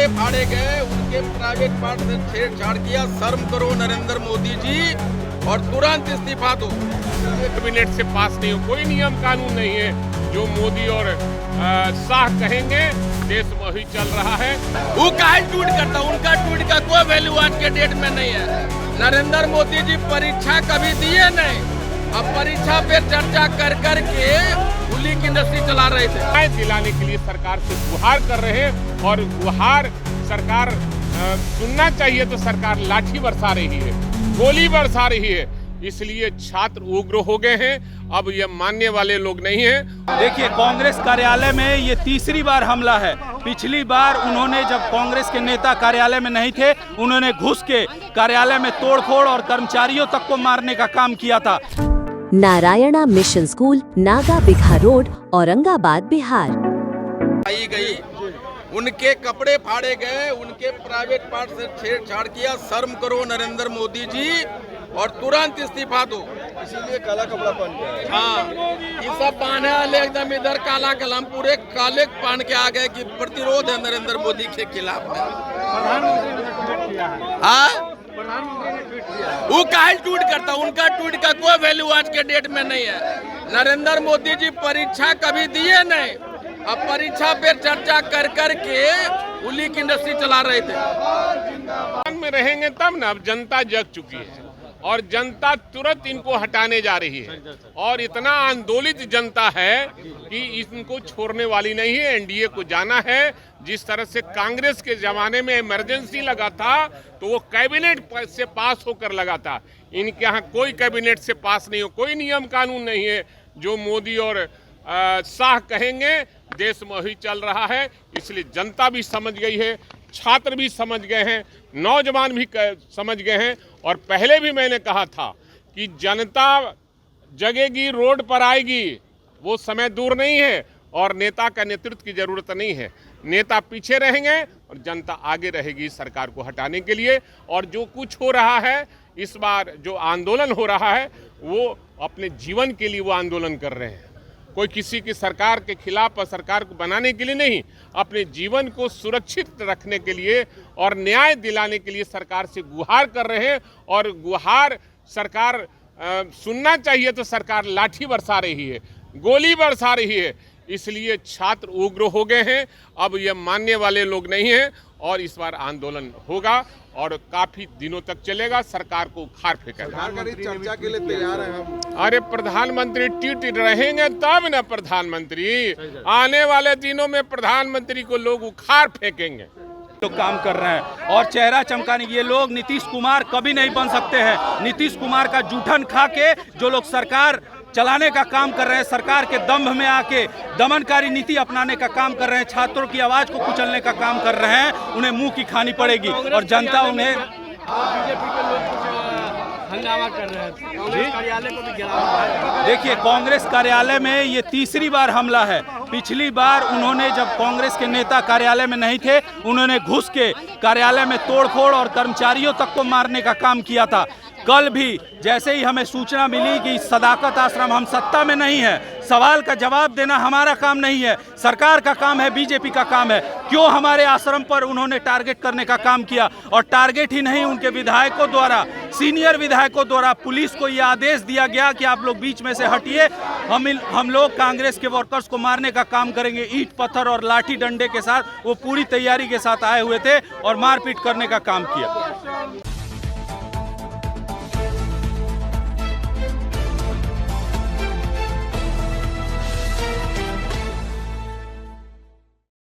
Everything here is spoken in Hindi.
कपड़े फाड़े गए, उनके प्राइवेट पार्ट से छेड़छाड़ किया। शर्म करो नरेंद्र मोदी जी, और तुरंत इस्तीफा दो। कैबिनेट से पास नहीं हो, कोई नियम कानून नहीं है जो मोदी और शाह कहेंगे देश में ही चल रहा है। वो काहे ट्वीट करता, उनका ट्वीट का कोई वैल्यू आज के डेट में नहीं है। नरेंद्र मोदी जी परीक्षा कभी दिए नहीं, अब परीक्षा पे चर्चा कर कर के खुली की इंडस्ट्री चला रहे थे। न्याय दिलाने के लिए सरकार से गुहार कर रहे हैं, और गुहार सरकार सुनना चाहिए तो सरकार लाठी बरसा रही है, गोली बरसा रही है। इसलिए छात्र उग्र हो गए हैं, अब ये मानने वाले लोग नहीं हैं। देखिए, कांग्रेस कार्यालय में ये तीसरी बार हमला है। पिछली बार उन्होंने, जब कांग्रेस के नेता कार्यालय में नहीं थे, उन्होंने घुस के कार्यालय में तोड़फोड़ और कर्मचारियों तक को मारने का काम किया था। Narayana mission school, Naga Bigha road, Aurangabad, Bihar. आई गई, उनके कपड़े फाड़े गए, उनके प्राइवेट पार्ट से छेड़छाड़ किया। शर्म करो नरेंद्र मोदी जी, और तुरंत इस्तीफा दो। इसीलिए काला कपड़ा पहन के हाँ, ये सब पहने वाले एकदम इधर काला कलम पूरे काले पहन के आ गए कि प्रतिरोध है नरेंद्र मोदी के खिलाफ में। वो काहे ट्वीट करता, उनका ट्वीट का कोई वैल्यू आज के डेट में नहीं है। नरेंद्र मोदी जी परीक्षा कभी दिए नहीं, अब परीक्षा पे चर्चा कर कर के खुली की इंडस्ट्री चला रहे थे। में रहेंगे तब ना, अब जनता जग चुकी है और जनता तुरंत इनको हटाने जा रही है, और इतना आंदोलित जनता है कि इनको छोड़ने वाली नहीं है। एनडीए को जाना है। जिस तरह से कांग्रेस के जमाने में इमरजेंसी लगा था तो वो कैबिनेट से पास होकर लगा था। इनके यहाँ कोई कैबिनेट से पास नहीं हो, कोई नियम कानून नहीं है जो मोदी और शाह कहेंगे देश में ही चल रहा है। इसलिए जनता भी समझ गई है, छात्र भी समझ गए हैं, नौजवान भी समझ गए हैं। और पहले भी मैंने कहा था कि जनता जगेगी, रोड पर आएगी, वो समय दूर नहीं है, और नेता का नेतृत्व की जरूरत नहीं है। नेता पीछे रहेंगे और जनता आगे रहेगी सरकार को हटाने के लिए। और जो कुछ हो रहा है इस बार, जो आंदोलन हो रहा है, वो अपने जीवन के लिए वो आंदोलन कर रहे हैं। कोई किसी की सरकार के खिलाफ और सरकार को बनाने के लिए नहीं, अपने जीवन को सुरक्षित रखने के लिए और न्याय दिलाने के लिए सरकार से गुहार कर रहे हैं। और गुहार सरकार सुनना चाहिए तो सरकार लाठी बरसा रही है, गोली बरसा रही है। इसलिए छात्र उग्र हो गए हैं, अब ये मानने वाले लोग नहीं हैं, और इस बार आंदोलन होगा और काफी दिनों तक चलेगा। सरकार को उखाड़ फेंकेगा। चर्चा के लिए तैयार हैं हम। अरे प्रधानमंत्री टिट रहेंगे तब ना प्रधानमंत्री, आने वाले दिनों में प्रधानमंत्री को लोग उखाड़ फेंकेंगे। लोग काम कर रहे हैं और चेहरा चमकाने, ये लोग नीतीश कुमार कभी नहीं बन सकते हैं। नीतीश कुमार का जूठन खा के जो लोग सरकार चलाने का काम कर रहे हैं, सरकार के दंभ में आके दमनकारी नीति अपनाने का काम कर रहे हैं, छात्रों की आवाज को कुचलने का काम कर रहे हैं, उन्हें मुंह की खानी पड़ेगी। और जनता उन्हें बीजेपी के लोग कुछ हंगामा कर रहे हैं, कांग्रेस कार्यालय को भी घेराव है। देखिए, कांग्रेस कार्यालय में ये तीसरी बार हमला है। पिछली बार उन्होंने, जब कांग्रेस के नेता कार्यालय में नहीं थे, उन्होंने घुस के कार्यालय में तोड़फोड़ और कर्मचारियों तक को मारने का काम किया था। कल भी जैसे ही हमें सूचना मिली कि सदाकत आश्रम, हम सत्ता में नहीं है, सवाल का जवाब देना हमारा काम नहीं है, सरकार का काम है, बीजेपी का काम है, क्यों हमारे आश्रम पर उन्होंने टारगेट करने का काम किया। और टारगेट ही नहीं, उनके विधायकों द्वारा, सीनियर विधायकों द्वारा पुलिस को यह आदेश दिया गया कि आप लोग बीच में से हटिए, हम लोग कांग्रेस के वर्कर्स को मारने का काम करेंगे। ईंट पत्थर और लाठी डंडे के साथ वो पूरी तैयारी के साथ आए हुए थे और मारपीट करने का काम किया।